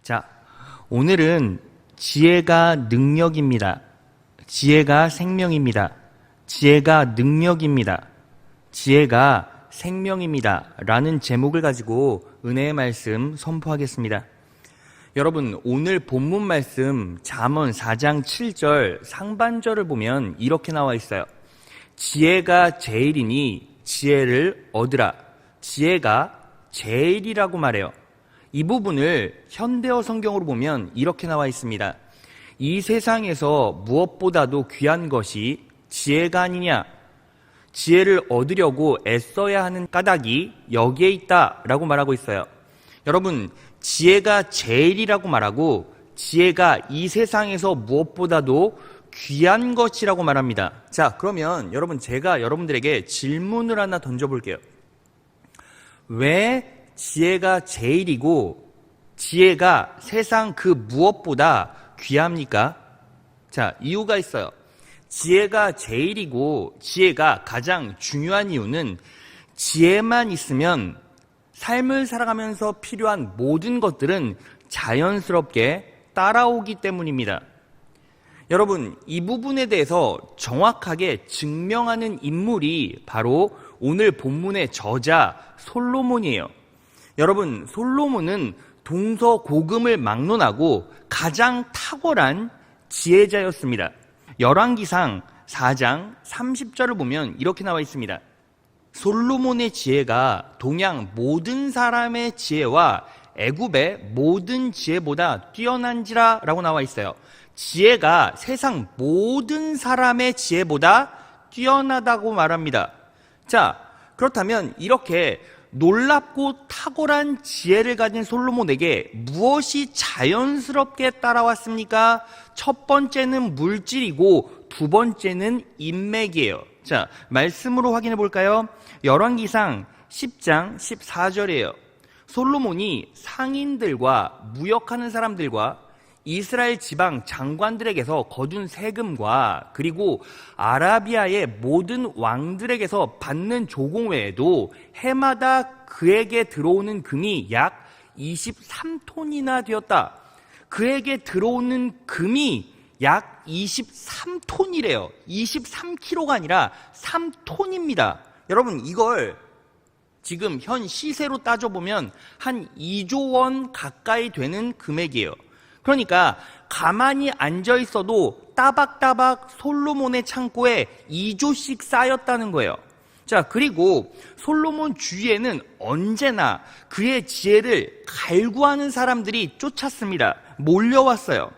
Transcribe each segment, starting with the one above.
자, 오늘은 지혜가 능력입니다. 지혜가 생명입니다. 지혜가 능력입니다. 지혜가 생명입니다. 라는 제목을 가지고 은혜의 말씀 선포하겠습니다. 여러분, 오늘 본문 말씀 잠언 4장 7절 상반절을 보면 이렇게 나와 있어요. 지혜가 제일이니 지혜를 얻으라. 지혜가 제일이라고 말해요. 이 부분을 현대어 성경으로 보면 이렇게 나와 있습니다. 이 세상에서 무엇보다도 귀한 것이 지혜가 아니냐. 지혜를 얻으려고 애써야 하는 까닭이 여기에 있다라고 말하고 있어요. 여러분, 지혜가 제일이라고 말하고 지혜가 이 세상에서 무엇보다도 귀한 것이라고 말합니다. 자, 그러면 여러분, 제가 여러분들에게 질문을 하나 던져볼게요. 왜 지혜가 제일이고 지혜가 세상 그 무엇보다 귀합니까? 자, 이유가 있어요. 지혜가 제일이고 지혜가 가장 중요한 이유는 지혜만 있으면 삶을 살아가면서 필요한 모든 것들은 자연스럽게 따라오기 때문입니다. 여러분, 이 부분에 대해서 정확하게 증명하는 인물이 바로 오늘 본문의 저자 솔로몬이에요. 여러분, 솔로몬은 동서고금을 막론하고 가장 탁월한 지혜자였습니다. 열왕기상 4장 30절을 보면 이렇게 나와 있습니다. 솔로몬의 지혜가 동양 모든 사람의 지혜와 애굽의 모든 지혜보다 뛰어난지라 라고 나와 있어요. 지혜가 세상 모든 사람의 지혜보다 뛰어나다고 말합니다. 자, 그렇다면 이렇게 놀랍고 탁월한 지혜를 가진 솔로몬에게 무엇이 자연스럽게 따라왔습니까? 첫 번째는 물질이고 두 번째는 인맥이에요. 자, 말씀으로 확인해 볼까요? 열왕기상 10장 14절이에요. 솔로몬이 상인들과 무역하는 사람들과 이스라엘 지방 장관들에게서 거둔 세금과 그리고 아라비아의 모든 왕들에게서 받는 조공 외에도 해마다 그에게 들어오는 금이 약 23톤이나 되었다. 그에게 들어오는 금이 약 23톤이래요. 23kg가 아니라 3톤입니다. 여러분, 이걸 지금 현 시세로 따져보면 한 2조 원 가까이 되는 금액이에요. 그러니까 가만히 앉아 있어도 따박따박 솔로몬의 창고에 2조씩 쌓였다는 거예요. 자, 그리고 솔로몬 주위에는 언제나 그의 지혜를 갈구하는 사람들이 쫓았습니다. 몰려왔어요.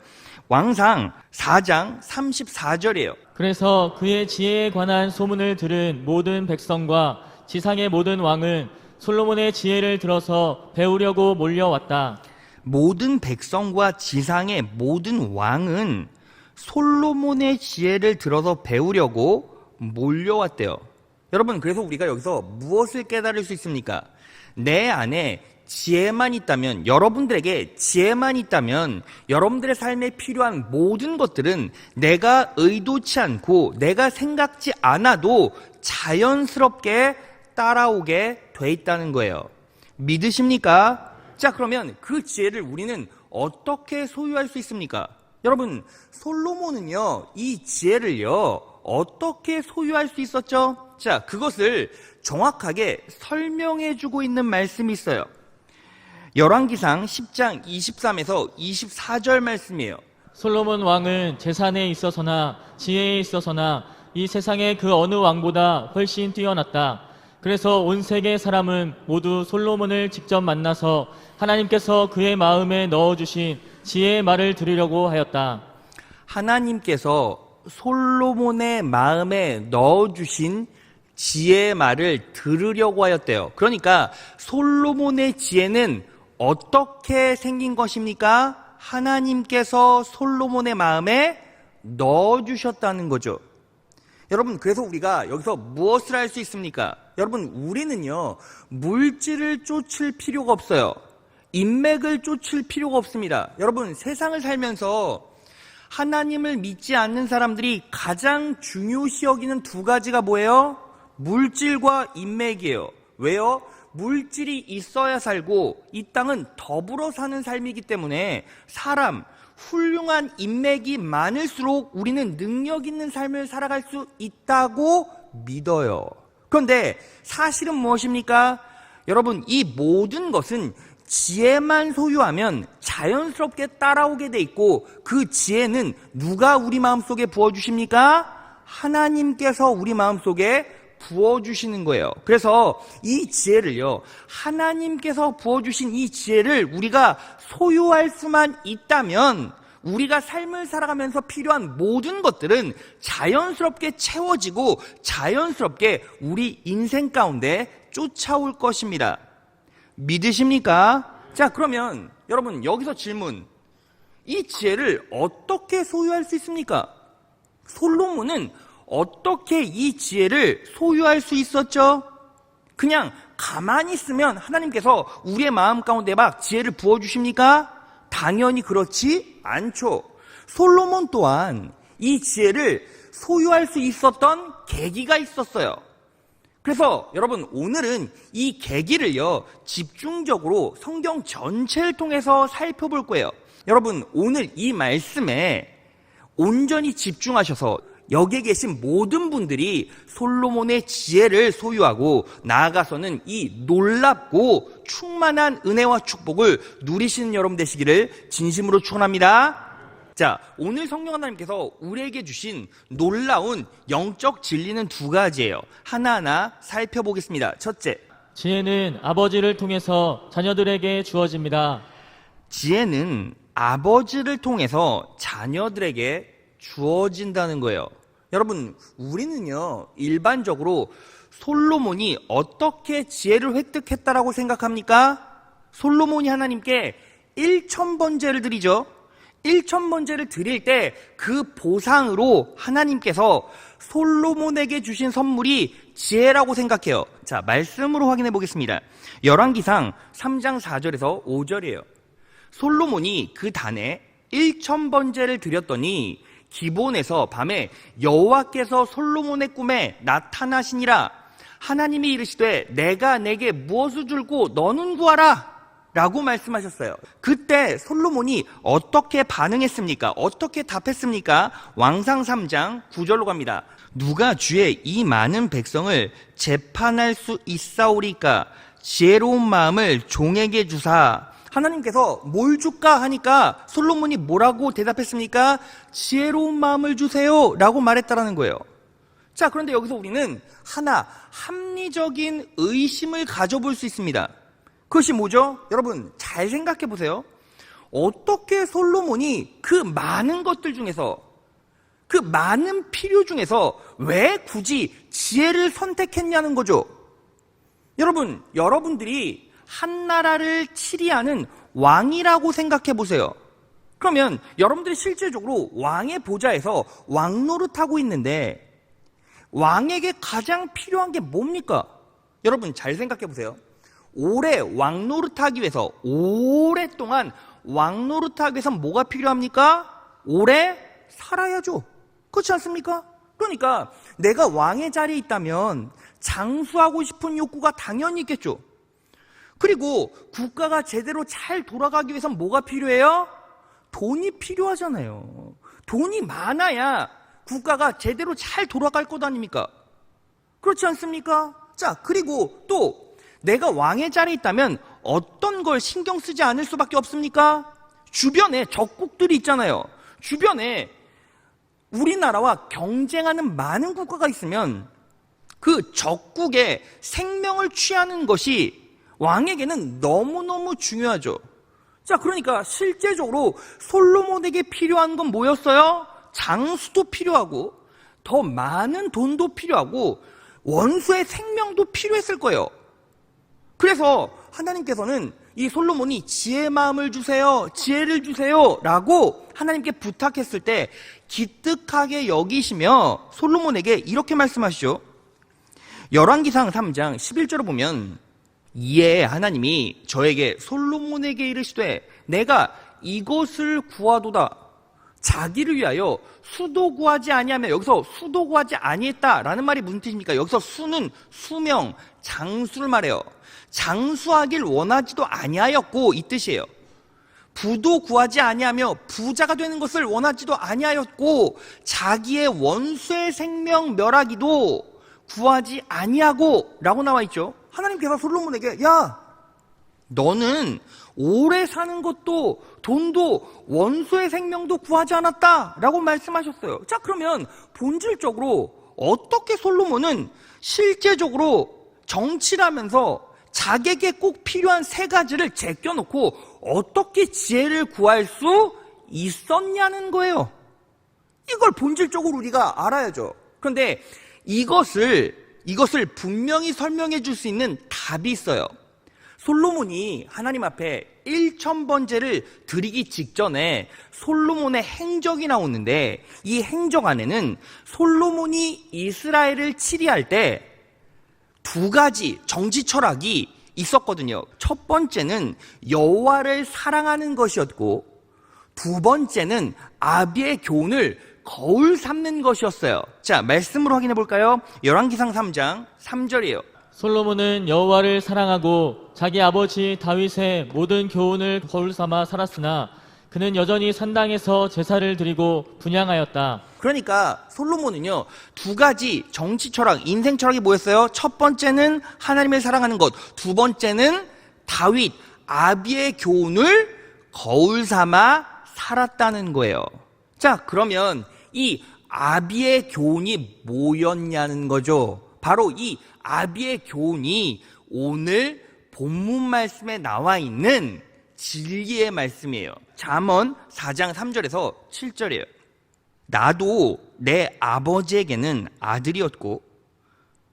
왕상 4장 34절이에요. 그래서 그의 지혜에 관한 소문을 들은 모든 백성과 지상의 모든 왕은 솔로몬의 지혜를 들어서 배우려고 몰려왔다. 모든 백성과 지상의 모든 왕은 솔로몬의 지혜를 들어서 배우려고 몰려왔대요. 여러분, 그래서 우리가 여기서 무엇을 깨달을 수 있습니까? 내 안에 지혜만 있다면, 여러분들에게 지혜만 있다면 여러분들의 삶에 필요한 모든 것들은 내가 의도치 않고 내가 생각지 않아도 자연스럽게 따라오게 돼 있다는 거예요. 믿으십니까? 자, 그러면 그 지혜를 우리는 어떻게 소유할 수 있습니까? 여러분, 솔로몬은요, 이 지혜를요, 어떻게 소유할 수 있었죠? 자, 그것을 정확하게 설명해주고 있는 말씀이 있어요. 열왕기상 10장 23에서 24절 말씀이에요. 솔로몬 왕은 재산에 있어서나 지혜에 있어서나 이 세상의 그 어느 왕보다 훨씬 뛰어났다. 그래서 온 세계 사람은 모두 솔로몬을 직접 만나서 하나님께서 그의 마음에 넣어주신 지혜의 말을 들으려고 하였다. 하나님께서 솔로몬의 마음에 넣어주신 지혜의 말을 들으려고 하였대요. 그러니까 솔로몬의 지혜는 어떻게 생긴 것입니까? 하나님께서 솔로몬의 마음에 넣어주셨다는 거죠. 여러분, 그래서 우리가 여기서 무엇을 할 수 있습니까? 여러분, 우리는요, 물질을 쫓을 필요가 없어요. 인맥을 쫓을 필요가 없습니다. 여러분, 세상을 살면서 하나님을 믿지 않는 사람들이 가장 중요시 여기는 두 가지가 뭐예요? 물질과 인맥이에요. 왜요? 물질이 있어야 살고 이 땅은 더불어 사는 삶이기 때문에 사람, 훌륭한 인맥이 많을수록 우리는 능력 있는 삶을 살아갈 수 있다고 믿어요. 그런데 사실은 무엇입니까? 여러분, 이 모든 것은 지혜만 소유하면 자연스럽게 따라오게 돼 있고 그 지혜는 누가 우리 마음속에 부어주십니까? 하나님께서 우리 마음속에 부어주시는 거예요. 그래서 이 지혜를요, 하나님께서 부어주신 이 지혜를 우리가 소유할 수만 있다면 우리가 삶을 살아가면서 필요한 모든 것들은 자연스럽게 채워지고 자연스럽게 우리 인생 가운데 쫓아올 것입니다. 믿으십니까? 자, 그러면 여러분 여기서 질문. 이 지혜를 어떻게 소유할 수 있습니까? 솔로몬은 어떻게 이 지혜를 소유할 수 있었죠? 그냥 가만히 있으면 하나님께서 우리의 마음 가운데 막 지혜를 부어주십니까? 당연히 그렇지 않죠. 솔로몬 또한 이 지혜를 소유할 수 있었던 계기가 있었어요. 그래서 여러분 오늘은 이 계기를요 집중적으로 성경 전체를 통해서 살펴볼 거예요. 여러분 오늘 이 말씀에 온전히 집중하셔서 여기에 계신 모든 분들이 솔로몬의 지혜를 소유하고 나아가서는 이 놀랍고 충만한 은혜와 축복을 누리시는 여러분 되시기를 진심으로 축원합니다. 자, 오늘 성령 하나님께서 우리에게 주신 놀라운 영적 진리는 두 가지예요. 하나하나 살펴보겠습니다. 첫째, 지혜는 아버지를 통해서 자녀들에게 주어집니다. 지혜는 아버지를 통해서 자녀들에게 주어진다는 거예요. 여러분, 우리는요 일반적으로 솔로몬이 어떻게 지혜를 획득했다라고 생각합니까? 솔로몬이 하나님께 1000번제를 드리죠. 1000번제를 드릴 때 그 보상으로 하나님께서 솔로몬에게 주신 선물이 지혜라고 생각해요. 자, 말씀으로 확인해 보겠습니다. 열왕기상 3장 4절에서 5절이에요. 솔로몬이 그 단에 1000번제를 드렸더니 기본에서 밤에 여호와께서 솔로몬의 꿈에 나타나시니라. 하나님이 이르시되 내가 내게 무엇을 줄고 너는 구하라 라고 말씀하셨어요. 그때 솔로몬이 어떻게 반응했습니까? 어떻게 답했습니까? 왕상 3장 9절로 갑니다. 누가 주의 이 많은 백성을 재판할 수 있사오리까? 지혜로운 마음을 종에게 주사. 하나님께서 뭘 줄까 하니까 솔로몬이 뭐라고 대답했습니까? 지혜로운 마음을 주세요 라고 말했다라는 거예요. 자, 그런데 여기서 우리는 하나 합리적인 의심을 가져볼 수 있습니다. 그것이 뭐죠? 여러분 잘 생각해 보세요. 어떻게 솔로몬이 그 많은 것들 중에서, 그 많은 필요 중에서 왜 굳이 지혜를 선택했냐는 거죠. 여러분, 여러분들이 한 나라를 치리하는 왕이라고 생각해 보세요. 그러면 여러분들이 실제적으로 왕의 보좌에서 왕 노릇하고 있는데 왕에게 가장 필요한 게 뭡니까? 여러분 잘 생각해 보세요. 오래 왕 노릇하기 위해서, 오랫동안 왕 노릇하기 위해서 뭐가 필요합니까? 오래 살아야죠. 그렇지 않습니까? 그러니까 내가 왕의 자리에 있다면 장수하고 싶은 욕구가 당연히 있겠죠. 그리고 국가가 제대로 잘 돌아가기 위해서 뭐가 필요해요? 돈이 필요하잖아요. 돈이 많아야 국가가 제대로 잘 돌아갈 것 아닙니까? 그렇지 않습니까? 자, 그리고 또 내가 왕의 자리에 있다면 어떤 걸 신경 쓰지 않을 수밖에 없습니까? 주변에 적국들이 있잖아요. 주변에 우리나라와 경쟁하는 많은 국가가 있으면 그 적국의 생명을 취하는 것이 왕에게는 너무너무 중요하죠. 자, 그러니까 실제적으로 솔로몬에게 필요한 건 뭐였어요? 장수도 필요하고 더 많은 돈도 필요하고 원수의 생명도 필요했을 거예요. 그래서 하나님께서는 이 솔로몬이 지혜의 마음을 주세요, 지혜를 주세요 라고 하나님께 부탁했을 때 기특하게 여기시며 솔로몬에게 이렇게 말씀하시죠. 열왕기상 3장 11절을 보면 이에 하나님이 저에게 솔로몬에게 이르시되 내가 이것을 구하도다. 자기를 위하여 수도 구하지 아니하며, 여기서 수도 구하지 아니했다라는 말이 무슨 뜻입니까? 여기서 수는 수명, 장수를 말해요. 장수하길 원하지도 아니하였고 이 뜻이에요. 부도 구하지 아니하며 부자가 되는 것을 원하지도 아니하였고 자기의 원수의 생명 멸하기도 구하지 아니하고 라고 나와 있죠. 하나님께서 솔로몬에게 야, 너는 오래 사는 것도 돈도 원수의 생명도 구하지 않았다 라고 말씀하셨어요. 자, 그러면 본질적으로 어떻게 솔로몬은 실제적으로 정치를 하면서 자기에게 꼭 필요한 세 가지를 제껴놓고 어떻게 지혜를 구할 수 있었냐는 거예요. 이걸 본질적으로 우리가 알아야죠. 그런데 이것을 분명히 설명해 줄 수 있는 답이 있어요. 솔로몬이 하나님 앞에 1000번제를 드리기 직전에 솔로몬의 행적이 나오는데, 이 행적 안에는 솔로몬이 이스라엘을 치리할 때 두 가지 정치 철학이 있었거든요. 첫 번째는 여호와를 사랑하는 것이었고, 두 번째는 아비의 교훈을 거울 삼는 것이었어요. 자, 말씀으로 확인해 볼까요? 열왕기상 3장 3절이에요. 솔로몬은 여호와를 사랑하고 자기 아버지 다윗의 모든 교훈을 거울 삼아 살았으나 그는 여전히 산당에서 제사를 드리고 분향하였다. 그러니까 솔로몬은요, 두 가지 정치 철학, 인생 철학이 뭐였어요? 첫 번째는 하나님을 사랑하는 것, 두 번째는 다윗, 아비의 교훈을 거울 삼아 살았다는 거예요. 자, 그러면 이 아비의 교훈이 뭐였냐는 거죠. 바로 이 아비의 교훈이 오늘 본문 말씀에 나와 있는 진리의 말씀이에요. 잠언 4장 3절에서 7절이에요. 나도 내 아버지에게는 아들이었고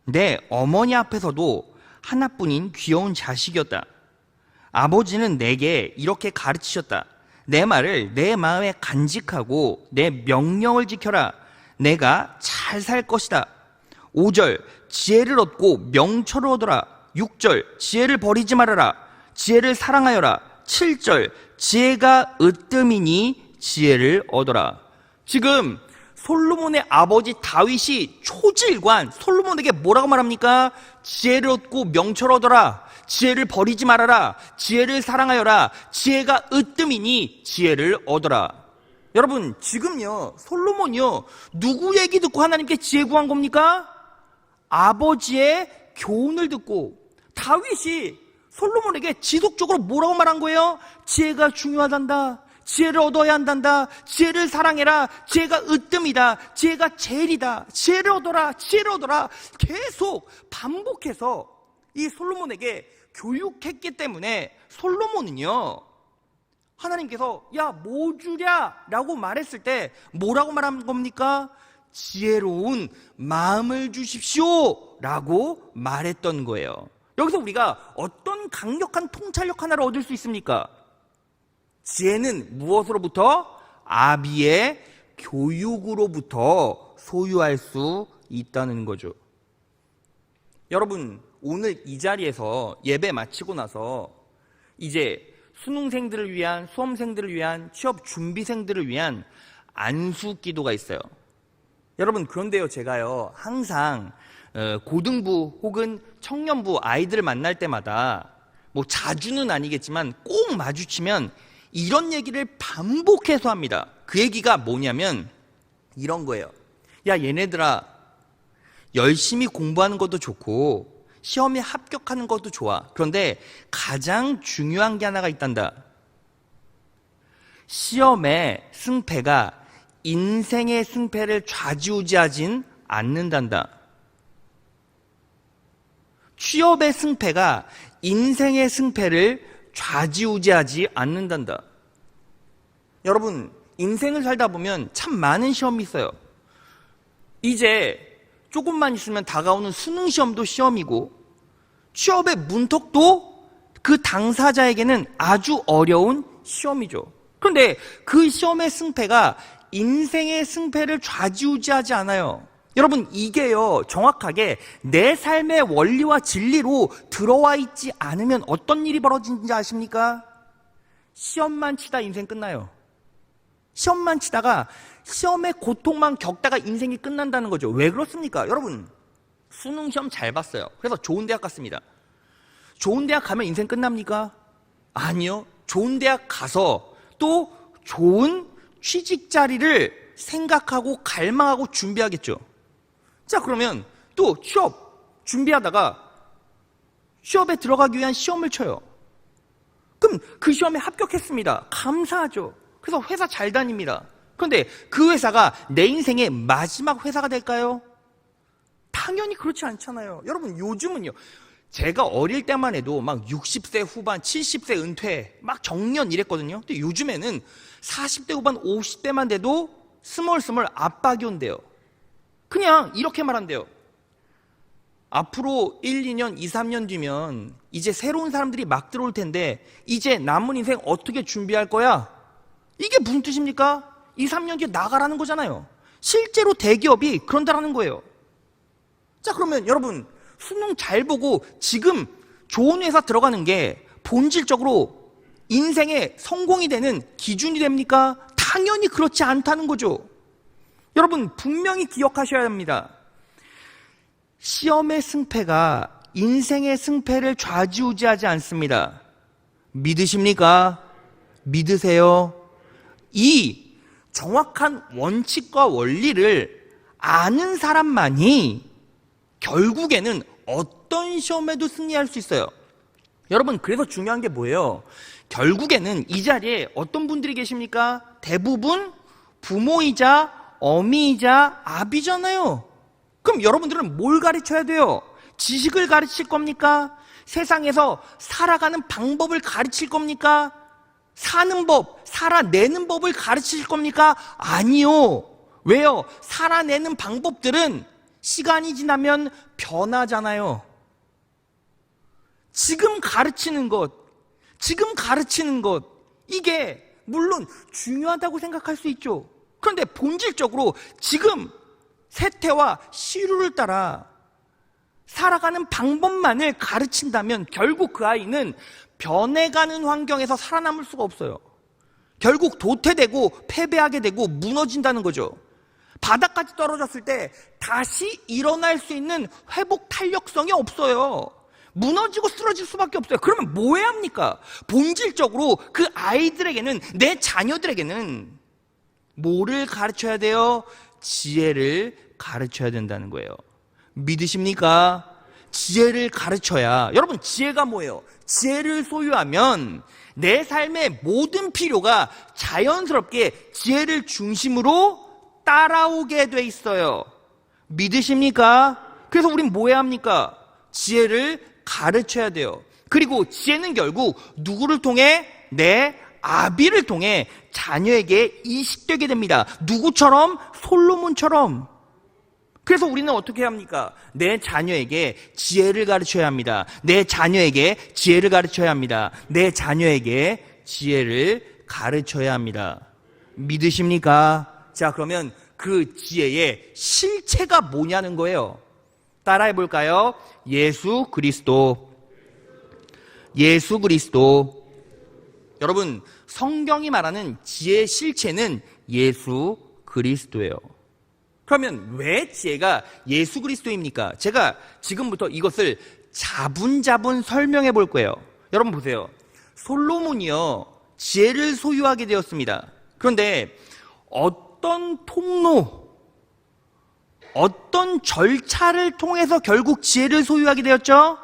내 어머니 앞에서도 하나뿐인 귀여운 자식이었다. 아버지는 내게 이렇게 가르치셨다. 내 말을 내 마음에 간직하고 내 명령을 지켜라. 내가 잘 살 것이다. 5절 지혜를 얻고 명철을 얻어라. 6절 지혜를 버리지 말아라. 지혜를 사랑하여라. 7절 지혜가 으뜸이니 지혜를 얻어라. 지금 솔로몬의 아버지 다윗이 초질관 솔로몬에게 뭐라고 말합니까? 지혜를 얻고 명철을 얻어라. 지혜를 버리지 말아라. 지혜를 사랑하여라. 지혜가 으뜸이니 지혜를 얻어라. 여러분, 지금요 솔로몬이요 누구 얘기 듣고 하나님께 지혜 구한 겁니까? 아버지의 교훈을 듣고. 다윗이 솔로몬에게 지속적으로 뭐라고 말한 거예요? 지혜가 중요하단다. 지혜를 얻어야 한단다. 지혜를 사랑해라. 지혜가 으뜸이다. 지혜가 제일이다. 지혜를 얻어라. 지혜를 얻어라. 계속 반복해서 이 솔로몬에게 교육했기 때문에 솔로몬은요 하나님께서 야, 뭐 주랴? 라고 말했을 때 뭐라고 말한 겁니까? 지혜로운 마음을 주십시오 라고 말했던 거예요. 여기서 우리가 어떤 강력한 통찰력 하나를 얻을 수 있습니까? 지혜는 무엇으로부터? 아비의 교육으로부터 소유할 수 있다는 거죠. 여러분, 오늘 이 자리에서 예배 마치고 나서 이제 수능생들을 위한, 수험생들을 위한, 취업 준비생들을 위한 안수 기도가 있어요. 여러분, 그런데요 제가요 항상 고등부 혹은 청년부 아이들을 만날 때마다 뭐 자주는 아니겠지만 꼭 마주치면 이런 얘기를 반복해서 합니다. 그 얘기가 뭐냐면 이런 거예요. 야, 얘네들아, 열심히 공부하는 것도 좋고 시험에 합격하는 것도 좋아. 그런데 가장 중요한 게 하나가 있단다. 시험의 승패가 인생의 승패를 좌지우지하진 않는단다. 취업의 승패가 인생의 승패를 좌지우지하지 않는단다. 여러분, 인생을 살다 보면 참 많은 시험이 있어요. 이제 조금만 있으면 다가오는 수능 시험도 시험이고 취업의 문턱도 그 당사자에게는 아주 어려운 시험이죠. 그런데 그 시험의 승패가 인생의 승패를 좌지우지하지 않아요. 여러분, 이게요 정확하게 내 삶의 원리와 진리로 들어와 있지 않으면 어떤 일이 벌어지는지 아십니까? 시험만 치다 인생 끝나요. 시험만 치다가 시험의 고통만 겪다가 인생이 끝난다는 거죠. 왜 그렇습니까? 여러분, 수능 시험 잘 봤어요. 그래서 좋은 대학 갔습니다. 좋은 대학 가면 인생 끝납니까? 아니요. 좋은 대학 가서 또 좋은 취직 자리를 생각하고 갈망하고 준비하겠죠. 자, 그러면 또 취업 준비하다가 취업에 들어가기 위한 시험을 쳐요. 그럼 그 시험에 합격했습니다. 감사하죠. 그래서 회사 잘 다닙니다. 그런데 그 회사가 내 인생의 마지막 회사가 될까요? 당연히 그렇지 않잖아요. 여러분, 요즘은요, 제가 어릴 때만 해도 막 60세 후반, 70세 은퇴, 막 정년 이랬거든요. 근데 요즘에는 40대 후반, 50대만 돼도 스멀스멀 압박이 온대요. 그냥 이렇게 말한대요. 앞으로 1, 2년, 2, 3년 뒤면 이제 새로운 사람들이 막 들어올 텐데 이제 남은 인생 어떻게 준비할 거야? 이게 무슨 뜻입니까? 2, 3년 뒤에 나가라는 거잖아요. 실제로 대기업이 그런다라는 거예요. 자, 그러면 여러분, 수능 잘 보고 지금 좋은 회사 들어가는 게 본질적으로 인생의 성공이 되는 기준이 됩니까? 당연히 그렇지 않다는 거죠. 여러분, 분명히 기억하셔야 합니다. 시험의 승패가 인생의 승패를 좌지우지하지 않습니다. 믿으십니까? 믿으세요? 이 정확한 원칙과 원리를 아는 사람만이 결국에는 어떤 시험에도 승리할 수 있어요. 여러분, 그래서 중요한 게 뭐예요? 결국에는 이 자리에 어떤 분들이 계십니까? 대부분 부모이자 어미이자 아비잖아요. 그럼 여러분들은 뭘 가르쳐야 돼요? 지식을 가르칠 겁니까? 세상에서 살아가는 방법을 가르칠 겁니까? 사는 법, 살아내는 법을 가르칠 겁니까? 아니요. 왜요? 살아내는 방법들은 시간이 지나면 변하잖아요. 지금 가르치는 것, 이게 물론 중요하다고 생각할 수 있죠. 그런데 본질적으로 지금 세태와 시류를 따라 살아가는 방법만을 가르친다면 결국 그 아이는 변해가는 환경에서 살아남을 수가 없어요. 결국 도태되고 패배하게 되고 무너진다는 거죠. 바닥까지 떨어졌을 때 다시 일어날 수 있는 회복 탄력성이 없어요. 무너지고 쓰러질 수밖에 없어요. 그러면 뭐 해야 합니까? 본질적으로 그 아이들에게는, 내 자녀들에게는 뭐를 가르쳐야 돼요? 지혜를 가르쳐야 된다는 거예요. 믿으십니까? 지혜를 가르쳐야. 여러분, 지혜가 뭐예요? 지혜를 소유하면 내 삶의 모든 필요가 자연스럽게 지혜를 중심으로 따라오게 돼 있어요. 믿으십니까? 그래서 우린 뭐 해야 합니까? 지혜를 가르쳐야 돼요. 그리고 지혜는 결국 누구를 통해? 내 아비를 통해 자녀에게 이식되게 됩니다. 누구처럼? 솔로몬처럼. 그래서 우리는 어떻게 해야 합니까? 내 자녀에게 지혜를 가르쳐야 합니다. 내 자녀에게 지혜를 가르쳐야 합니다. 내 자녀에게 지혜를 가르쳐야 합니다. 믿으십니까? 자, 그러면 그 지혜의 실체가 뭐냐는 거예요. 따라해 볼까요? 예수 그리스도. 예수 그리스도. 여러분, 성경이 말하는 지혜의 실체는 예수 그리스도예요. 그러면 왜 지혜가 예수 그리스도입니까? 제가 지금부터 이것을 자분자분 설명해 볼 거예요. 여러분 보세요. 솔로몬이요, 지혜를 소유하게 되었습니다. 그런데 어떤 통로, 어떤 절차를 통해서 결국 지혜를 소유하게 되었죠?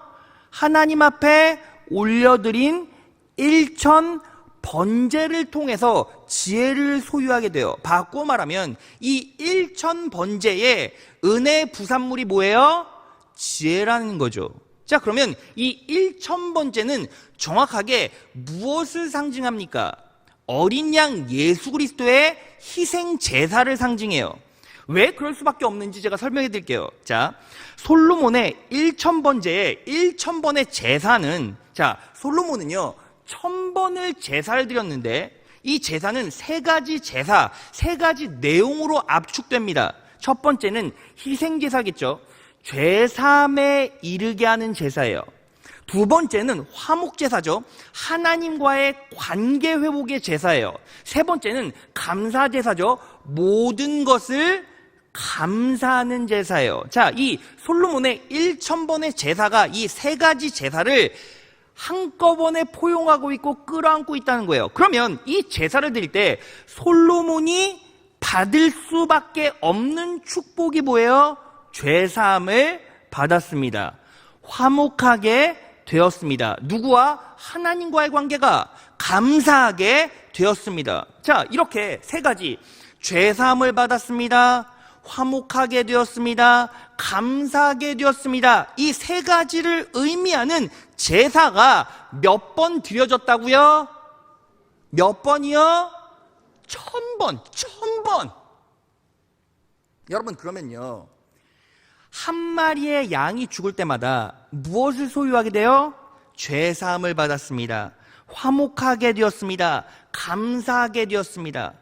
하나님 앞에 올려드린 1천 번제를 통해서 지혜를 소유하게 돼요. 바꾸어 말하면 이 1천 번제의 은혜 부산물이 뭐예요? 지혜라는 거죠. 자, 그러면 이 1천 번제는 정확하게 무엇을 상징합니까? 어린 양 예수 그리스도의 희생 제사를 상징해요. 왜 그럴 수밖에 없는지 제가 설명해 드릴게요. 자, 솔로몬의 1천 번제의 1천 번의 제사는, 자, 솔로몬은요 1000번을 제사를 드렸는데 이 제사는 세 가지 내용으로 압축됩니다. 첫 번째는 희생 제사겠죠. 죄 사함에 이르게 하는 제사예요. 두 번째는 화목제사죠. 하나님과의 관계 회복의 제사예요. 세 번째는 감사제사죠. 모든 것을 감사하는 제사예요. 자, 이 솔로몬의 1000번의 제사가 이 세 가지 제사를 한꺼번에 포용하고 있고 끌어안고 있다는 거예요. 그러면 이 제사를 드릴 때 솔로몬이 받을 수밖에 없는 축복이 뭐예요? 죄사함을 받았습니다. 화목하게 되었습니다. 누구와? 하나님과의 관계가 감사하게 되었습니다. 자, 이렇게 세 가지, 죄사함을 받았습니다, 화목하게 되었습니다, 감사하게 되었습니다. 이 세 가지를 의미하는 제사가 몇 번 드려졌다고요? 몇 번이요? 1000번. 1000번. 여러분, 그러면요, 한 마리의 양이 죽을 때마다 무엇을 소유하게 돼요? 죄사함을 받았습니다, 화목하게 되었습니다, 감사하게 되었습니다.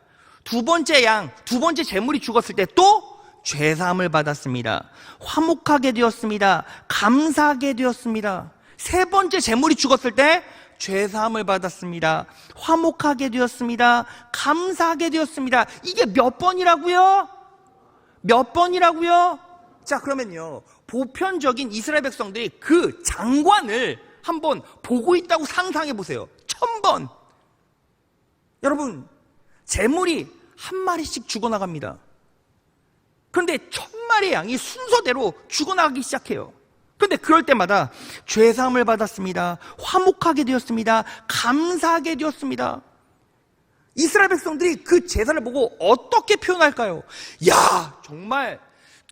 두 번째 양, 두 번째 재물이 죽었을 때 또 죄사함을 받았습니다, 화목하게 되었습니다, 감사하게 되었습니다. 세 번째 재물이 죽었을 때 죄사함을 받았습니다, 화목하게 되었습니다, 감사하게 되었습니다. 이게 몇 번이라고요? 몇 번이라고요? 자, 그러면요, 보편적인 이스라엘 백성들이 그 장관을 한번 보고 있다고 상상해 보세요. 1000번. 여러분, 재물이 한 마리씩 죽어나갑니다. 그런데 1000마리의 양이 순서대로 죽어나가기 시작해요. 그런데 그럴 때마다 죄사함을 받았습니다, 화목하게 되었습니다, 감사하게 되었습니다. 이스라엘 백성들이 그 제사를 보고 어떻게 표현할까요? 야, 정말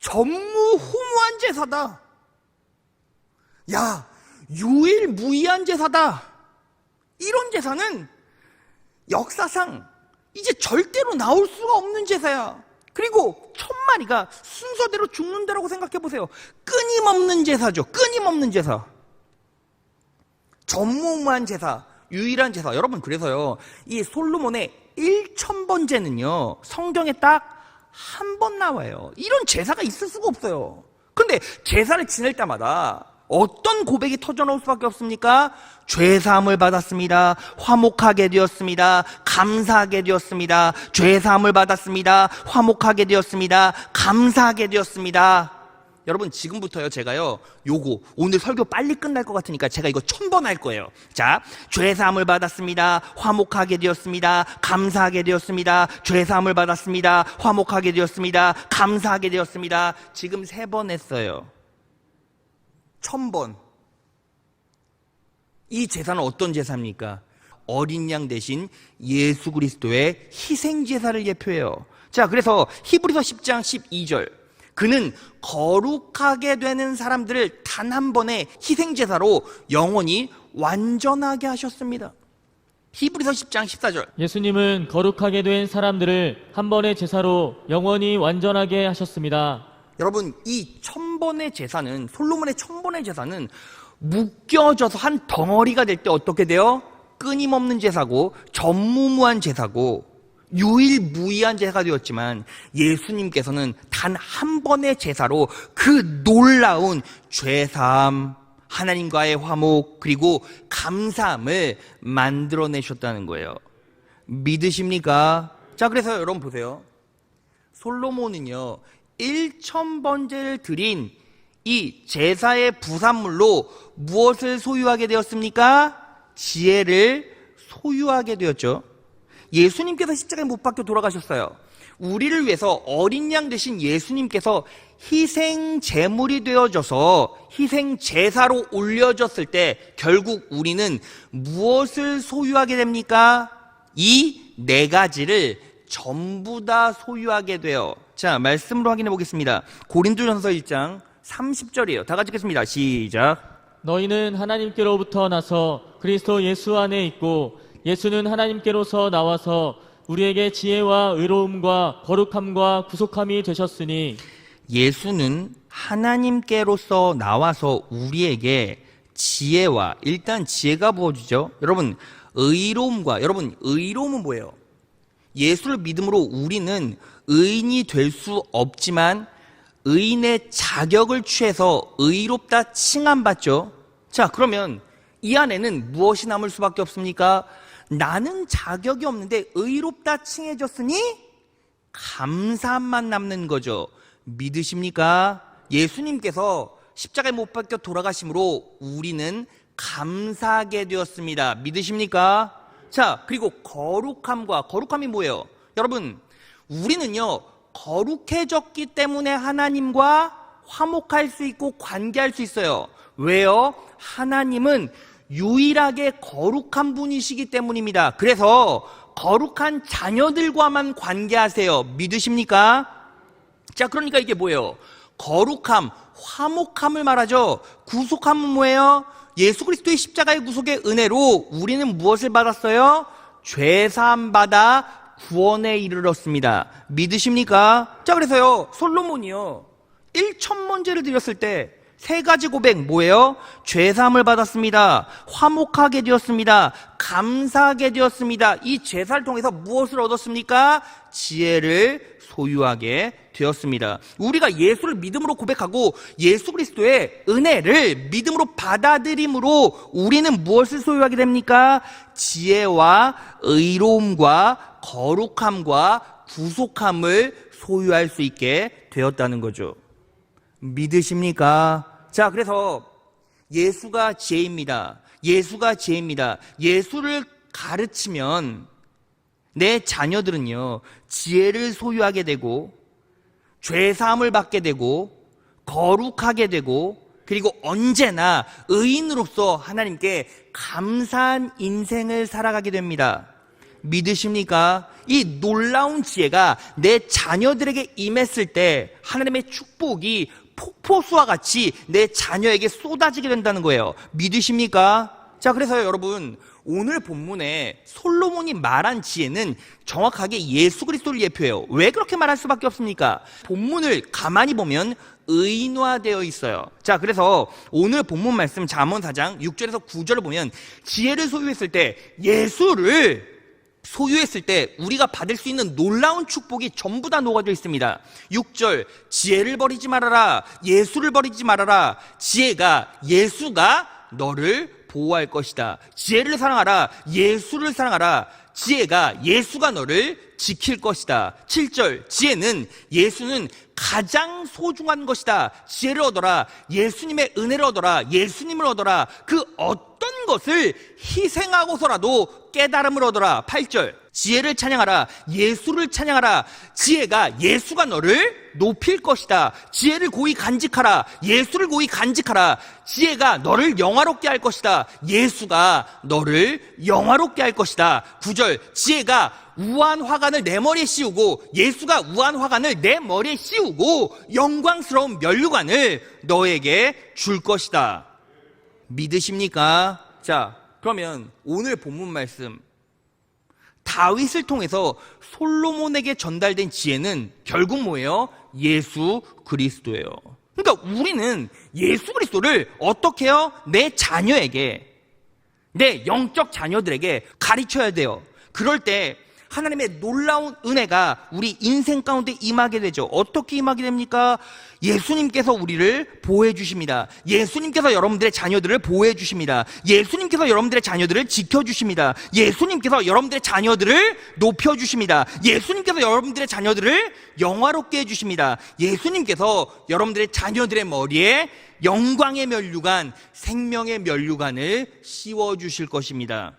전무후무한 제사다. 야, 유일무이한 제사다. 이런 제사는 역사상 이제 절대로 나올 수가 없는 제사야. 그리고 1000마리가 순서대로 죽는다라고 생각해 보세요. 끊임없는 제사죠. 끊임없는 제사. 전무후무한 제사, 유일한 제사. 여러분, 그래서요, 이 솔로몬의 1000번제는요 성경에 딱 한 번 나와요. 이런 제사가 있을 수가 없어요. 근데 제사를 지낼 때마다 어떤 고백이 터져나올 수밖에 없습니까? 죄사함을 받았습니다, 화목하게 되었습니다, 감사하게 되었습니다. 죄사함을 받았습니다, 화목하게 되었습니다, 감사하게 되었습니다. 여러분, 지금부터요, 제가요, 오늘 설교 빨리 끝날 것 같으니까 제가 이거 1000번 할 거예요. 자, 죄사함을 받았습니다, 화목하게 되었습니다, 감사하게 되었습니다. 죄사함을 받았습니다, 화목하게 되었습니다, 감사하게 되었습니다. 지금 3번 했어요. 1000번. 이 제사는 어떤 제사입니까? 어린 양 대신 예수 그리스도의 희생 제사를 예표해요. 자, 그래서 히브리서 10장 12절. 그는 거룩하게 되는 사람들을 단 한 번의 희생 제사로 영원히 완전하게 하셨습니다. 히브리서 10장 14절. 예수님은 거룩하게 된 사람들을 한 번의 제사로 영원히 완전하게 하셨습니다. 여러분, 이 1000번의 제사는, 솔로몬의 1000번의 제사는 묶여져서 한 덩어리가 될 때 어떻게 돼요? 끊임없는 제사고, 전무후무한 제사고, 유일무이한 제사가 되었지만, 예수님께서는 단 한 번의 제사로 그 놀라운 죄사함, 하나님과의 화목, 그리고 감사함을 만들어내셨다는 거예요. 믿으십니까? 자, 그래서 여러분 보세요. 솔로몬은요 1000번제를 드린 이 제사의 부산물로 무엇을 소유하게 되었습니까? 지혜를 소유하게 되었죠. 예수님께서 십자가에 못 박혀 돌아가셨어요. 우리를 위해서 어린 양 되신 예수님께서 희생 제물이 되어져서 희생 제사로 올려졌을 때 결국 우리는 무엇을 소유하게 됩니까? 이 4가지를 전부 다 소유하게 돼요. 자, 말씀으로 확인해 보겠습니다. 고린도전서 1장 30절이에요. 다 같이 읽겠습니다. 시작. 너희는 하나님께로부터 나서 그리스도 예수 안에 있고 예수는 하나님께로서 나와서 우리에게 지혜와 의로움과 거룩함과 구속함이 되셨으니 예수는 하나님께로서 나와서 우리에게 지혜와, 일단 지혜가 부어지죠. 여러분, 의로움과, 여러분, 의로움은 뭐예요? 예수를 믿음으로 우리는 의인이 될 수 없지만 의인의 자격을 취해서 의롭다 칭함받죠. 자, 그러면 이 안에는 무엇이 남을 수밖에 없습니까? 나는 자격이 없는데 의롭다 칭해졌으니 감사함만 남는 거죠. 믿으십니까? 예수님께서 십자가에 못 박혀 돌아가심으로 우리는 감사하게 되었습니다. 믿으십니까? 자, 그리고 거룩함이 뭐예요? 여러분, 우리는요, 거룩해졌기 때문에 하나님과 화목할 수 있고 관계할 수 있어요. 왜요? 하나님은 유일하게 거룩한 분이시기 때문입니다. 그래서 거룩한 자녀들과만 관계하세요. 믿으십니까? 자, 그러니까 이게 뭐예요? 거룩함, 화목함을 말하죠. 구속함은 뭐예요? 예수 그리스도의 십자가의 구속의 은혜로 우리는 무엇을 받았어요? 죄사함 받아 구원에 이르렀습니다. 믿으십니까? 자, 그래서요, 솔로몬이요, 1,000번제를 드렸을 때 세 가지 고백 뭐예요? 죄사함을 받았습니다. 화목하게 되었습니다. 감사하게 되었습니다. 이 제사를 통해서 무엇을 얻었습니까? 지혜를 소유하게 되었습니다. 우리가 예수를 믿음으로 고백하고 예수 그리스도의 은혜를 믿음으로 받아들임으로 우리는 무엇을 소유하게 됩니까? 지혜와 의로움과 거룩함과 구속함을 소유할 수 있게 되었다는 거죠. 믿으십니까? 자, 그래서 예수가 지혜입니다. 예수가 지혜입니다. 예수를 가르치면 내 자녀들은요, 지혜를 소유하게 되고 죄사함을 받게 되고 거룩하게 되고 그리고 언제나 의인으로서 하나님께 감사한 인생을 살아가게 됩니다. 믿으십니까? 이 놀라운 지혜가 내 자녀들에게 임했을 때 하나님의 축복이 폭포수와 같이 내 자녀에게 쏟아지게 된다는 거예요. 믿으십니까? 자, 그래서요, 여러분, 오늘 본문에 솔로몬이 말한 지혜는 정확하게 예수 그리스도를 예표해요. 왜 그렇게 말할 수밖에 없습니까? 본문을 가만히 보면 의인화되어 있어요. 자, 그래서 오늘 본문 말씀 잠언 4장 6절에서 9절을 보면 지혜를 소유했을 때, 예수를 소유했을 때 우리가 받을 수 있는 놀라운 축복이 전부 다 녹아져 있습니다. 6절, 지혜를 버리지 말아라. 예수를 버리지 말아라. 예수가 너를 보호할 것이다. 지혜를 사랑하라. 예수를 사랑하라. 예수가 너를 지킬 것이다. 7절, 예수는 가장 소중한 것이다. 지혜를 얻어라. 예수님의 은혜를 얻어라. 예수님을 얻어라. 그 어떤 것을 희생하고서라도 깨달음을 얻어라. 8절, 지혜를 찬양하라. 예수를 찬양하라. 예수가 너를 높일 것이다. 지혜를 고이 간직하라. 예수를 고이 간직하라. 지혜가 너를 영화롭게 할 것이다. 예수가 너를 영화롭게 할 것이다. 9절, 지혜가 우아한 화관을 내 머리에 씌우고 예수가 우아한 화관을 내 머리에 씌우고 영광스러운 면류관을 너에게 줄 것이다. 믿으십니까? 자, 그러면 오늘 본문 말씀, 다윗을 통해서 솔로몬에게 전달된 지혜는 결국 뭐예요? 예수 그리스도예요. 그러니까 우리는 예수 그리스도를 어떻게 해요? 내 자녀에게, 내 영적 자녀들에게 가르쳐야 돼요. 그럴 때 하나님의 놀라운 은혜가 우리 인생 가운데 임하게 되죠. 어떻게 임하게 됩니까? 예수님께서 우리를 보호해 주십니다. 예수님께서 여러분들의 자녀들을 보호해 주십니다. 예수님께서 여러분들의 자녀들을 지켜 주십니다. 예수님께서 여러분들의 자녀들을 높여 주십니다. 예수님께서 여러분들의 자녀들을 영화롭게 해 주십니다. 예수님께서 여러분들의 자녀들의 머리에 영광의 면류관, 생명의 면류관을 씌워 주실 것입니다.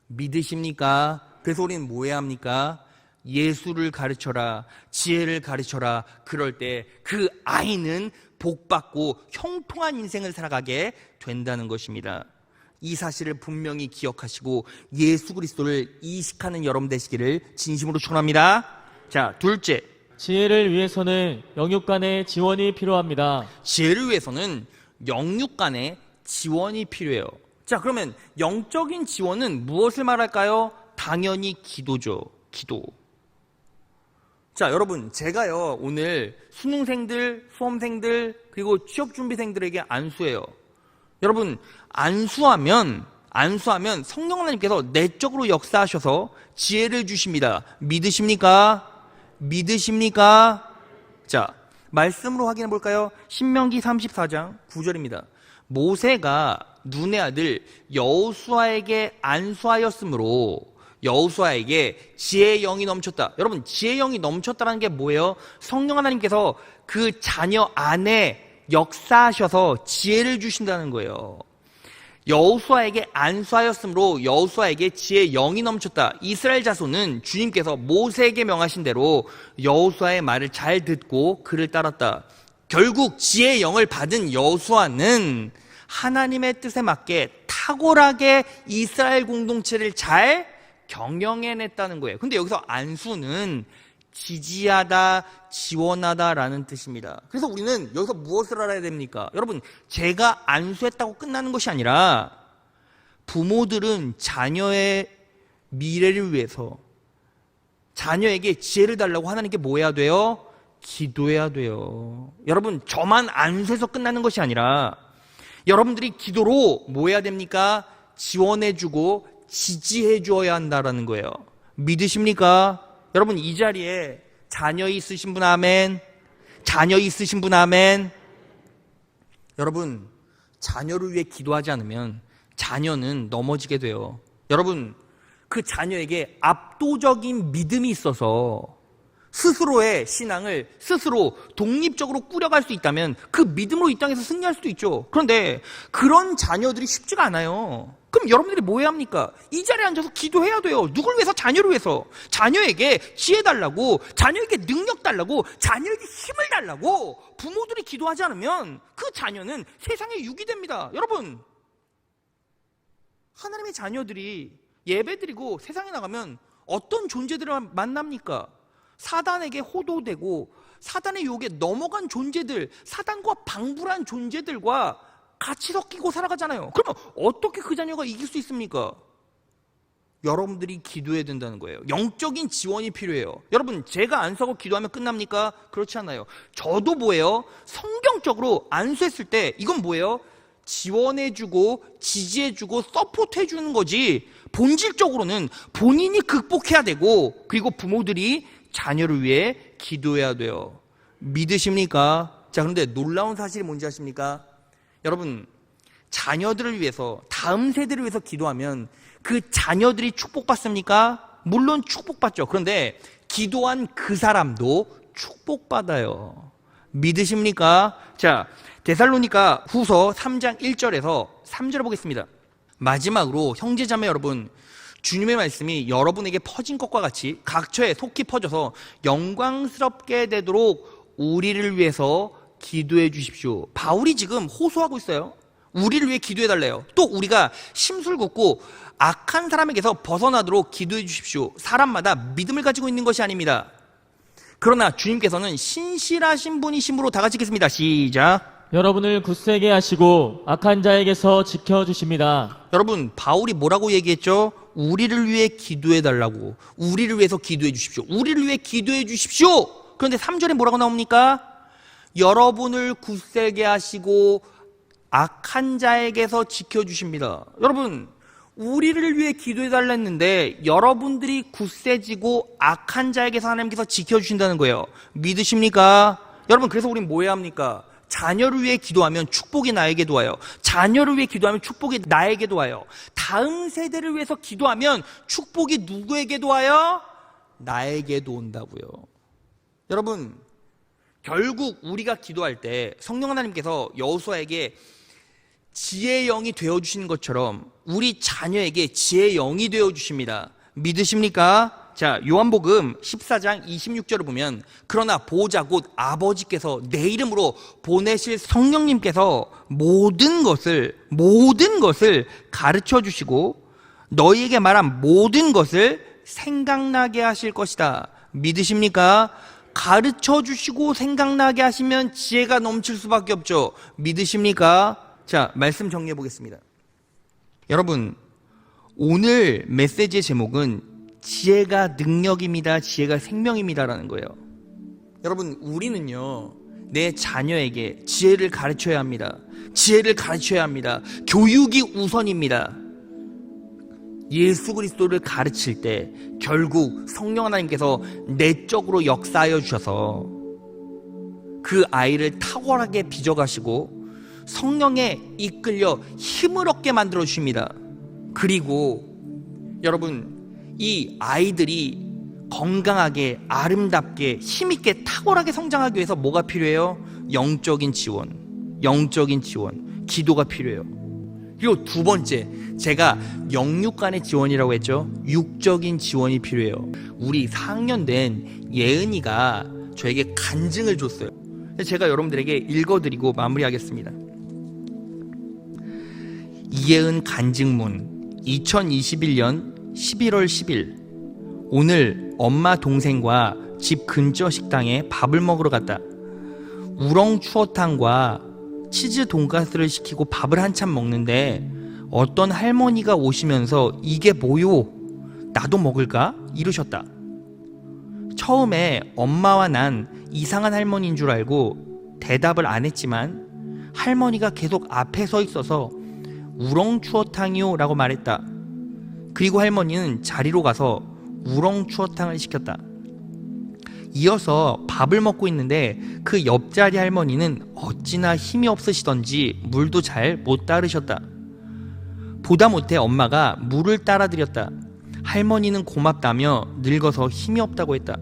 믿으십니까? 그래서 우리는 뭐 해야 합니까? 예수를 가르쳐라. 지혜를 가르쳐라. 그럴 때 그 아이는 복받고 형통한 인생을 살아가게 된다는 것입니다. 이 사실을 분명히 기억하시고 예수 그리스도를 이식하는 여러분 되시기를 진심으로 축원합니다. 자, 둘째, 지혜를 위해서는 영육 간의 지원이 필요합니다. 지혜를 위해서는 영육 간의 지원이 필요해요. 자, 그러면 영적인 지원은 무엇을 말할까요? 당연히 기도죠. 기도. 자, 여러분, 제가요, 오늘 수능생들, 수험생들, 그리고 취업준비생들에게 안수해요. 여러분, 안수하면 성령 하나님께서 내적으로 역사하셔서 지혜를 주십니다. 믿으십니까? 믿으십니까? 자, 말씀으로 확인해 볼까요? 신명기 34장 9절입니다. 모세가 눈의 아들 여호수아에게 안수하였으므로 여호수아에게 지혜의 영이 넘쳤다. 여러분, 지혜의 영이 넘쳤다는 게 뭐예요? 성령 하나님께서 그 자녀 안에 역사하셔서 지혜를 주신다는 거예요. 여호수아에게 안수하였으므로 여호수아에게 지혜의 영이 넘쳤다. 이스라엘 자손은 주님께서 모세에게 명하신 대로 여호수아의 말을 잘 듣고 그를 따랐다. 결국 지혜의 영을 받은 여호수아는 하나님의 뜻에 맞게 탁월하게 이스라엘 공동체를 잘 경영해냈다는 거예요. 근데 여기서 안수는 지지하다, 지원하다라는 뜻입니다. 그래서 우리는 여기서 무엇을 알아야 됩니까? 여러분, 제가 안수했다고 끝나는 것이 아니라 부모들은 자녀의 미래를 위해서 자녀에게 지혜를 달라고 하나님께 뭐 해야 돼요? 기도해야 돼요. 여러분, 저만 안수해서 끝나는 것이 아니라 여러분들이 기도로 뭐 해야 됩니까? 지원해주고 지지해 주어야 한다라는 거예요. 믿으십니까? 여러분, 이 자리에 자녀 있으신 분 아멘. 자녀 있으신 분 아멘. 여러분, 자녀를 위해 기도하지 않으면 자녀는 넘어지게 돼요. 여러분, 그 자녀에게 압도적인 믿음이 있어서 스스로의 신앙을 스스로 독립적으로 꾸려갈 수 있다면 그 믿음으로 이 땅에서 승리할 수도 있죠. 그런데 그런 자녀들이 쉽지가 않아요. 그럼 여러분들이 뭐 해야 합니까? 이 자리에 앉아서 기도해야 돼요. 누굴 위해서? 자녀를 위해서. 자녀에게 지혜 달라고, 자녀에게 능력 달라고, 자녀에게 힘을 달라고 부모들이 기도하지 않으면 그 자녀는 세상에 유기 됩니다. 여러분, 하나님의 자녀들이 예배드리고 세상에 나가면 어떤 존재들을 만납니까? 사단에게 호도되고 사단의 유혹에 넘어간 존재들, 사단과 방불한 존재들과 같이 섞이고 살아가잖아요. 그러면 어떻게 그 자녀가 이길 수 있습니까? 여러분들이 기도해야 된다는 거예요. 영적인 지원이 필요해요. 여러분, 제가 안수하고 기도하면 끝납니까? 그렇지 않아요. 저도 뭐예요? 성경적으로 안수했을 때 이건 뭐예요? 지원해주고 지지해주고 서포트해주는 거지, 본질적으로는 본인이 극복해야 되고 그리고 부모들이 자녀를 위해 기도해야 돼요. 믿으십니까? 자, 그런데 놀라운 사실이 뭔지 아십니까? 여러분, 자녀들을 위해서, 다음 세대를 위해서 기도하면 그 자녀들이 축복받습니까? 물론 축복받죠. 그런데 기도한 그 사람도 축복받아요. 믿으십니까? 자, 데살로니가 후서 3장 1절에서 3절을 보겠습니다. 마지막으로 형제자매 여러분, 주님의 말씀이 여러분에게 퍼진 것과 같이 각처에 속히 퍼져서 영광스럽게 되도록 우리를 위해서 기도해 주십시오. 바울이 지금 호소하고 있어요. 우리를 위해 기도해 달래요. 또 우리가 심술궂고 악한 사람에게서 벗어나도록 기도해 주십시오. 사람마다 믿음을 가지고 있는 것이 아닙니다. 그러나 주님께서는 신실하신 분이심으로 다 같이 읽겠습니다. 시작. 여러분을 굳세게 하시고 악한 자에게서 지켜주십니다. 여러분, 바울이 뭐라고 얘기했죠? 우리를 위해 기도해 달라고. 우리를 위해서 기도해 주십시오. 우리를 위해 기도해 주십시오. 그런데 3절에 뭐라고 나옵니까? 여러분을 굳세게 하시고 악한 자에게서 지켜주십니다. 여러분, 우리를 위해 기도해 달라 했는데 여러분들이 굳세지고 악한 자에게서 하나님께서 지켜주신다는 거예요. 믿으십니까? 여러분, 그래서 우린 뭐 해야 합니까? 자녀를 위해 기도하면 축복이 나에게도 와요. 자녀를 위해 기도하면 축복이 나에게도 와요. 다음 세대를 위해서 기도하면 축복이 누구에게도 와요? 나에게도 온다고요. 여러분, 결국 우리가 기도할 때 성령 하나님께서 여호수아에게 지혜의 영이 되어주시는 것처럼 우리 자녀에게 지혜의 영이 되어주십니다. 믿으십니까? 자, 요한복음 14장 26절을 보면 그러나 보호자 곧 아버지께서 내 이름으로 보내실 성령님께서 모든 것을 가르쳐 주시고 너희에게 말한 모든 것을 생각나게 하실 것이다. 믿으십니까? 가르쳐 주시고 생각나게 하시면 지혜가 넘칠 수밖에 없죠. 믿으십니까? 자, 말씀 정리해 보겠습니다. 여러분, 오늘 메시지의 제목은 지혜가 능력입니다. 지혜가 생명입니다라는 거예요. 여러분, 우리는요, 내 자녀에게 지혜를 가르쳐야 합니다. 지혜를 가르쳐야 합니다. 교육이 우선입니다. 예수 그리스도를 가르칠 때 결국 성령 하나님께서 내적으로 역사하여 주셔서 그 아이를 탁월하게 빚어가시고 성령에 이끌려 힘을 얻게 만들어 주십니다. 그리고 여러분, 이 아이들이 건강하게, 아름답게, 힘있게, 탁월하게 성장하기 위해서 뭐가 필요해요? 영적인 지원, 기도가 필요해요. 그리고 두 번째, 제가 영육 간의 지원이라고 했죠. 육적인 지원이 필요해요. 우리 4학년 된 예은이가 저에게 간증을 줬어요. 제가 여러분들에게 읽어드리고 마무리하겠습니다. 이예은 간증문, 2021년 11월 10일 오늘 엄마 동생과 집 근처 식당에 밥을 먹으러 갔다. 우렁 추어탕과 치즈 돈가스를 시키고 밥을 한참 먹는데 어떤 할머니가 오시면서 이게 뭐요? 나도 먹을까? 이러셨다. 처음에 엄마와 난 이상한 할머니인 줄 알고 대답을 안 했지만 할머니가 계속 앞에 서 있어서 우렁 추어탕이요 라고 말했다. 그리고 할머니는 자리로 가서 우렁 추어탕을 시켰다. 이어서 밥을 먹고 있는데 그 옆자리 할머니는 어찌나 힘이 없으시던지 물도 잘 못 따르셨다. 보다 못해 엄마가 물을 따라드렸다. 할머니는 고맙다며 늙어서 힘이 없다고 했다.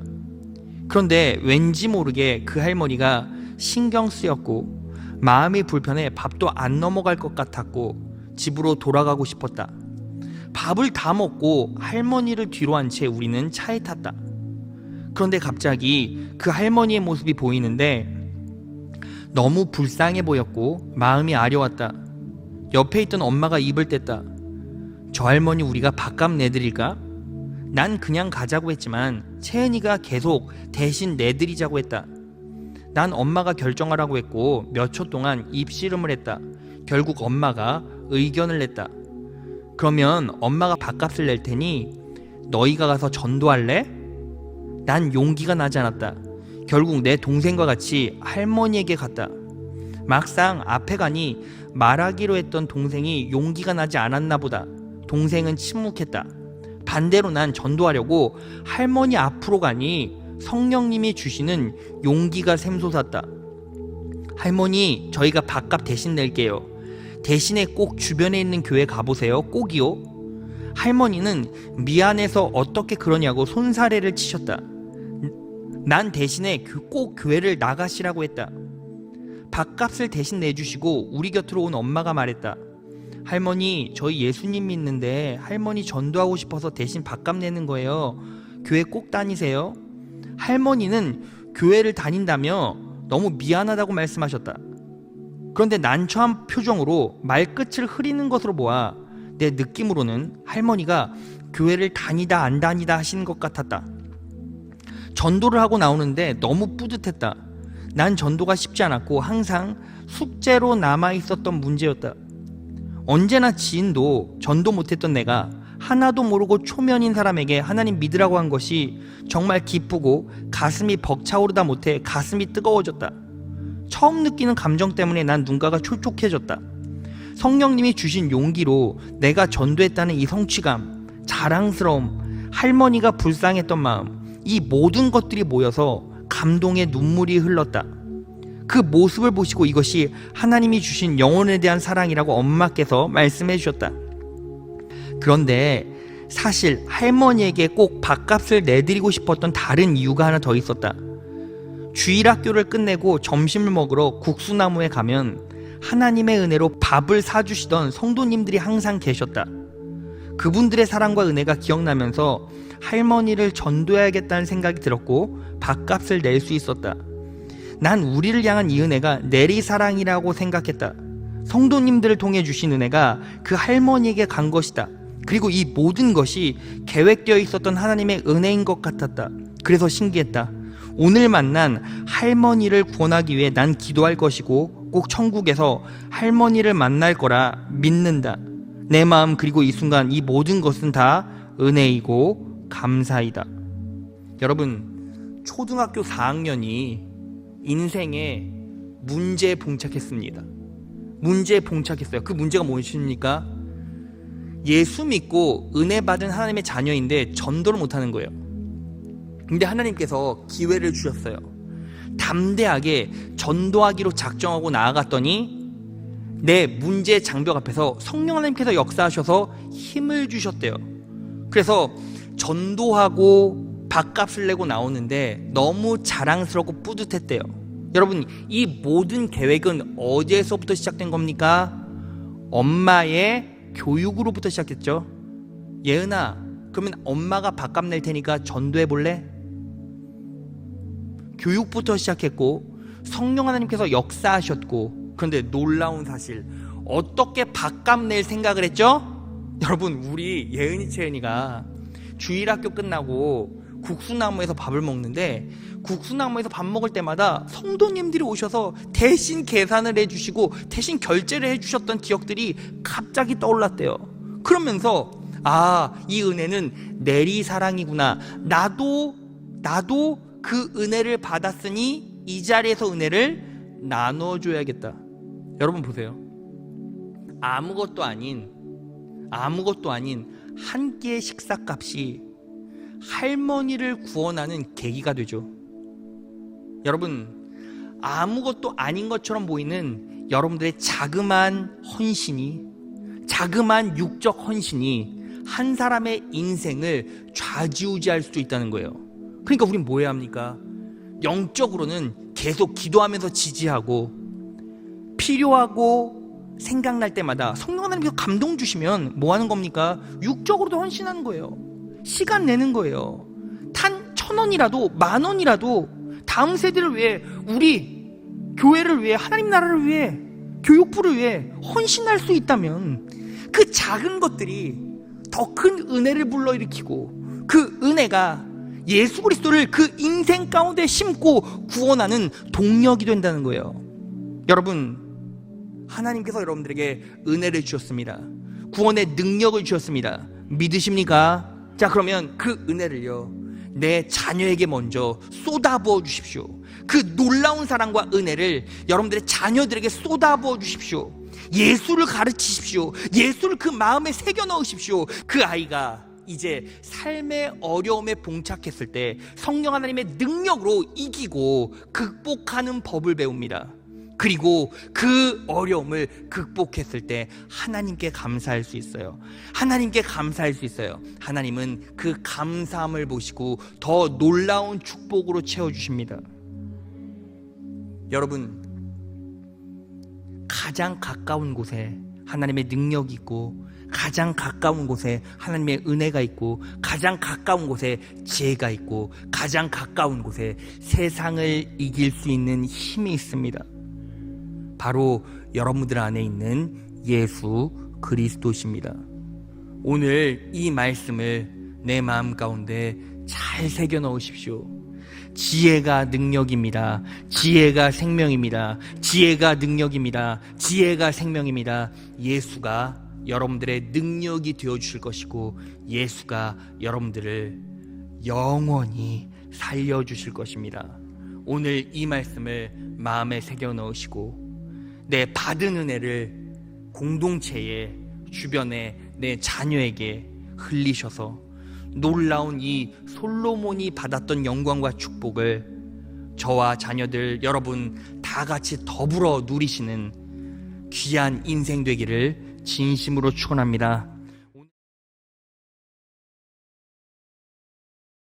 그런데 왠지 모르게 그 할머니가 신경 쓰였고 마음이 불편해 밥도 안 넘어갈 것 같았고 집으로 돌아가고 싶었다. 밥을 다 먹고 할머니를 뒤로 한 채 우리는 차에 탔다. 그런데 갑자기 그 할머니의 모습이 보이는데 너무 불쌍해 보였고 마음이 아려왔다. 옆에 있던 엄마가 입을 뗐다. 저 할머니 우리가 밥값 내드릴까? 난 그냥 가자고 했지만 채은이가 계속 대신 내드리자고 했다. 난 엄마가 결정하라고 했고 몇 초 동안 입씨름을 했다. 결국 엄마가 의견을 냈다. 그러면 엄마가 밥값을 낼 테니 너희가 가서 전도할래? 난 용기가 나지 않았다. 결국 내 동생과 같이 할머니에게 갔다. 막상 앞에 가니 말하기로 했던 동생이 용기가 나지 않았나 보다. 동생은 침묵했다. 반대로 난 전도하려고 할머니 앞으로 가니 성령님이 주시는 용기가 샘솟았다. 할머니, 저희가 밥값 대신 낼게요. 대신에 꼭 주변에 있는 교회 가보세요. 꼭이요. 할머니는 미안해서 어떻게 그러냐고 손사래를 치셨다. 난 대신에 꼭 교회를 나가시라고 했다. 밥값을 대신 내주시고 우리 곁으로 온 엄마가 말했다. 할머니, 저희 예수님 믿는데 할머니 전도하고 싶어서 대신 밥값 내는 거예요. 교회 꼭 다니세요. 할머니는 교회를 다닌다며 너무 미안하다고 말씀하셨다. 그런데 난처한 표정으로 말끝을 흐리는 것으로 보아 내 느낌으로는 할머니가 교회를 다니다 안 다니다 하시는 것 같았다. 전도를 하고 나오는데 너무 뿌듯했다. 난 전도가 쉽지 않았고 항상 숙제로 남아있었던 문제였다. 언제나 지인도 전도 못했던 내가 하나도 모르고 초면인 사람에게 하나님 믿으라고 한 것이 정말 기쁘고 가슴이 벅차오르다 못해 가슴이 뜨거워졌다. 처음 느끼는 감정 때문에 난 눈가가 촉촉해졌다. 성령님이 주신 용기로 내가 전도했다는 이 성취감, 자랑스러움, 할머니가 불쌍했던 마음, 이 모든 것들이 모여서 감동의 눈물이 흘렀다. 그 모습을 보시고 이것이 하나님이 주신 영혼에 대한 사랑이라고 엄마께서 말씀해 주셨다. 그런데 사실 할머니에게 꼭 밥값을 내드리고 싶었던 다른 이유가 하나 더 있었다. 주일학교를 끝내고 점심을 먹으러 국수나무에 가면 하나님의 은혜로 밥을 사주시던 성도님들이 항상 계셨다. 그분들의 사랑과 은혜가 기억나면서 할머니를 전도해야겠다는 생각이 들었고 밥값을 낼 수 있었다. 난 우리를 향한 이 은혜가 내리사랑이라고 생각했다. 성도님들을 통해 주신 은혜가 그 할머니에게 간 것이다. 그리고 이 모든 것이 계획되어 있었던 하나님의 은혜인 것 같았다. 그래서 신기했다. 오늘 만난 할머니를 구원하기 위해 난 기도할 것이고 꼭 천국에서 할머니를 만날 거라 믿는다. 내 마음 그리고 이 순간 이 모든 것은 다 은혜이고 감사이다. 여러분, 초등학교 4학년이 인생에 문제에 봉착했습니다. 문제에 봉착했어요. 그 문제가 무엇입니까? 예수 믿고 은혜 받은 하나님의 자녀인데 전도를 못하는 거예요. 근데 하나님께서 기회를 주셨어요. 담대하게 전도하기로 작정하고 나아갔더니 내 문제 장벽 앞에서 성령 하나님께서 역사하셔서 힘을 주셨대요. 그래서 전도하고 밥값을 내고 나오는데 너무 자랑스럽고 뿌듯했대요. 여러분, 이 모든 계획은 어디에서부터 시작된 겁니까? 엄마의 교육으로부터 시작했죠. 예은아, 그러면 엄마가 밥값 낼 테니까 전도해 볼래? 교육부터 시작했고 성령 하나님께서 역사하셨고, 그런데 놀라운 사실, 어떻게 밥값 낼 생각을 했죠? 여러분, 우리 예은이 채은이가 주일학교 끝나고 국수나무에서 밥을 먹는데, 국수나무에서 밥 먹을 때마다 성도님들이 오셔서 대신 계산을 해주시고 대신 결제를 해주셨던 기억들이 갑자기 떠올랐대요. 그러면서 이 은혜는 내리사랑이구나, 나도 그 은혜를 받았으니 이 자리에서 은혜를 나눠줘야겠다. 여러분 보세요. 아무것도 아닌 한 끼의 식사값이 할머니를 구원하는 계기가 되죠. 여러분, 아무것도 아닌 것처럼 보이는 여러분들의 자그마한 헌신이, 자그마한 육적 헌신이 한 사람의 인생을 좌지우지할 수도 있다는 거예요. 그러니까 우린 뭐 해야 합니까? 영적으로는 계속 기도하면서 지지하고, 필요하고 생각날 때마다 성령 하나님께서 감동 주시면 뭐 하는 겁니까? 육적으로도 헌신하는 거예요. 시간 내는 거예요. 단 1,000원이라도 10,000원이라도 다음 세대를 위해, 우리 교회를 위해, 하나님 나라를 위해, 교육부를 위해 헌신할 수 있다면 그 작은 것들이 더 큰 은혜를 불러일으키고, 그 은혜가 예수 그리스도를 그 인생 가운데 심고 구원하는 동력이 된다는 거예요. 여러분, 하나님께서 여러분들에게 은혜를 주셨습니다. 구원의 능력을 주셨습니다. 믿으십니까? 자, 그러면 그 은혜를요, 내 자녀에게 먼저 쏟아부어 주십시오. 그 놀라운 사랑과 은혜를 여러분들의 자녀들에게 쏟아부어 주십시오. 예수를 가르치십시오. 예수를 그 마음에 새겨 넣으십시오. 그 아이가 이제 삶의 어려움에 봉착했을 때 성령 하나님의 능력으로 이기고 극복하는 법을 배웁니다. 그리고 그 어려움을 극복했을 때 하나님께 감사할 수 있어요. 하나님께 감사할 수 있어요. 하나님은 그 감사함을 보시고 더 놀라운 축복으로 채워주십니다. 여러분, 가장 가까운 곳에 하나님의 능력이 있고, 가장 가까운 곳에 하나님의 은혜가 있고, 가장 가까운 곳에 지혜가 있고, 가장 가까운 곳에 세상을 이길 수 있는 힘이 있습니다. 바로 여러분들 안에 있는 예수 그리스도십니다. 오늘 이 말씀을 내 마음 가운데 잘 새겨 넣으십시오. 지혜가 능력입니다. 지혜가 생명입니다. 지혜가 능력입니다. 지혜가 생명입니다. 예수가 여러분들의 능력이 되어주실 것이고, 예수가 여러분들을 영원히 살려주실 것입니다. 오늘 이 말씀을 마음에 새겨 넣으시고, 내 받은 은혜를 공동체에, 주변에, 내 자녀에게 흘리셔서 놀라운 이 솔로몬이 받았던 영광과 축복을 저와 자녀들, 여러분 다 같이 더불어 누리시는 귀한 인생 되기를 진심으로 축원합니다.